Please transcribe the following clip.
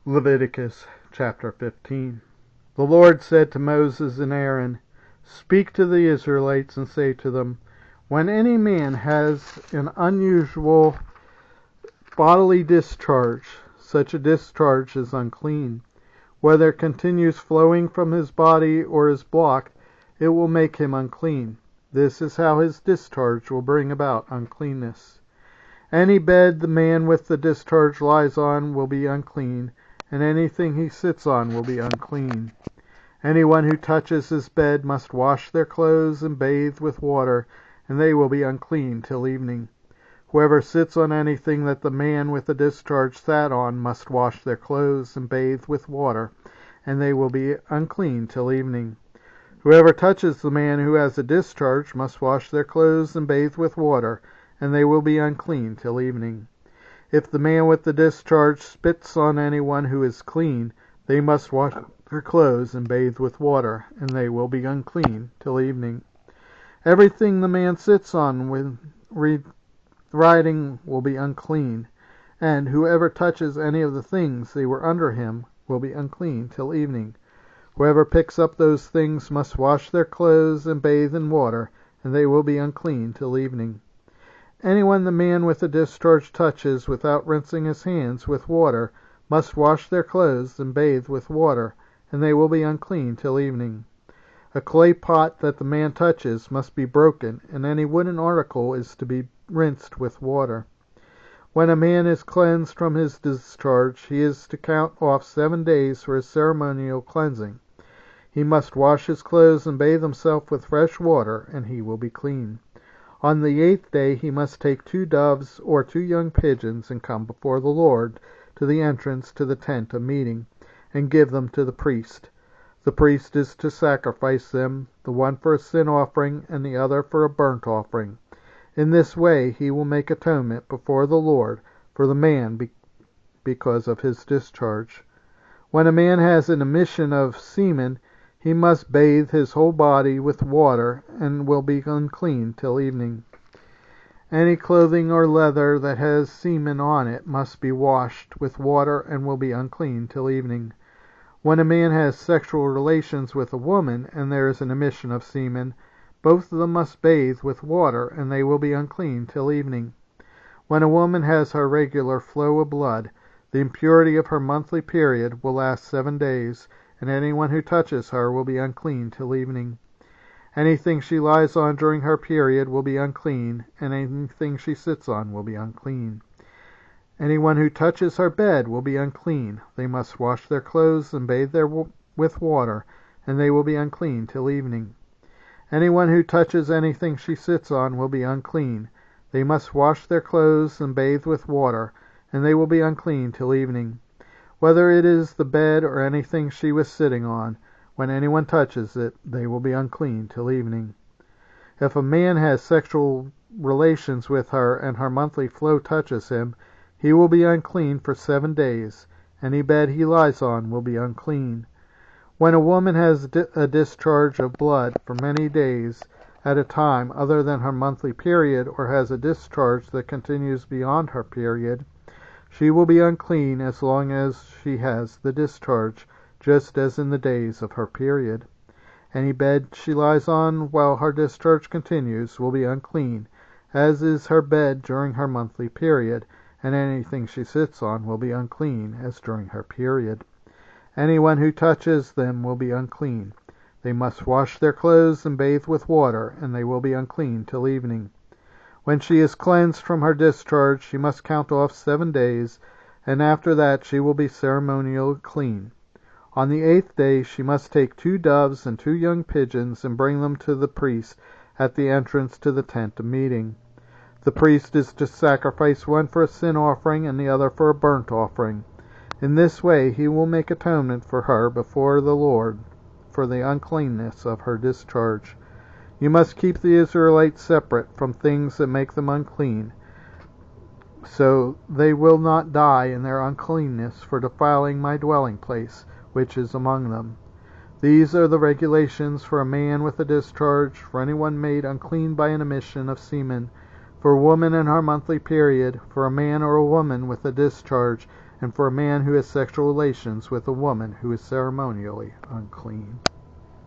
Leviticus Chapter 15. The Lord said to Moses and Aaron, "Speak to the Israelites and say to them, when any man has an unusual bodily discharge, such a discharge is unclean. Whether it continues flowing from his body or is blocked, it will make him unclean. This is how his discharge will bring about uncleanness. Any bed the man with the discharge lies on will be unclean, and anything he sits on will be unclean. Anyone who touches his bed must wash their clothes and bathe with water, and they will be unclean till evening. Whoever sits on anything that the man with the discharge sat on must wash their clothes and bathe with water, and they will be unclean till evening. Whoever touches the man who has a discharge must wash their clothes and bathe with water, and they will be unclean till evening. If the man with the discharge spits on anyone who is clean, they must wash their clothes and bathe with water, and they will be unclean till evening. Everything the man sits on when riding will be unclean, and whoever touches any of the things they were under him will be unclean till evening. Whoever picks up those things must wash their clothes and bathe in water, and they will be unclean till evening. Anyone the man with the discharge touches without rinsing his hands with water must wash their clothes and bathe with water, and they will be unclean till evening. A clay pot that the man touches must be broken, and any wooden article is to be rinsed with water. When a man is cleansed from his discharge, he is to count off 7 days for his ceremonial cleansing. He must wash his clothes and bathe himself with fresh water, and he will be clean. On the 8th day he must take 2 doves or 2 young pigeons and come before the Lord to the entrance to the tent of meeting, and give them to the priest. The priest is to sacrifice them, the one for a sin offering and the other for a burnt offering. In this way he will make atonement before the Lord for the man because of his discharge. When a man has an emission of semen, he must bathe his whole body with water, and will be unclean till evening. Any clothing or leather that has semen on it must be washed with water, and will be unclean till evening. When a man has sexual relations with a woman, and there is an emission of semen, both of them must bathe with water, and they will be unclean till evening. When a woman has her regular flow of blood, the impurity of her monthly period will last 7 days, and anyone who touches her will be unclean till evening. Anything she lies on during her period will be unclean, and anything she sits on will be unclean. Anyone who touches her bed will be unclean. They must wash their clothes and bathe with water, and they will be unclean till evening. Anyone who touches anything she sits on will be unclean. They must wash their clothes and bathe with water, and they will be unclean till evening. Whether it is the bed or anything she was sitting on, when anyone touches it, they will be unclean till evening. If a man has sexual relations with her and her monthly flow touches him, he will be unclean for 7 days. Any bed he lies on will be unclean. When a woman has a discharge of blood for many days at a time other than her monthly period, or has a discharge that continues beyond her period, she will be unclean as long as she has the discharge, just as in the days of her period. Any bed she lies on while her discharge continues will be unclean, as is her bed during her monthly period, and anything she sits on will be unclean, as during her period. Anyone who touches them will be unclean. They must wash their clothes and bathe with water, and they will be unclean till evening. When she is cleansed from her discharge, she must count off 7 days, and after that she will be ceremonially clean. On the 8th day she must take 2 doves and 2 young pigeons and bring them to the priest at the entrance to the tent of meeting. The priest is to sacrifice one for a sin offering and the other for a burnt offering. In this way he will make atonement for her before the Lord for the uncleanness of her discharge. You must keep the Israelites separate from things that make them unclean, so they will not die in their uncleanness for defiling my dwelling place, which is among them. These are the regulations for a man with a discharge, for anyone made unclean by an emission of semen, for a woman in her monthly period, for a man or a woman with a discharge, and for a man who has sexual relations with a woman who is ceremonially unclean.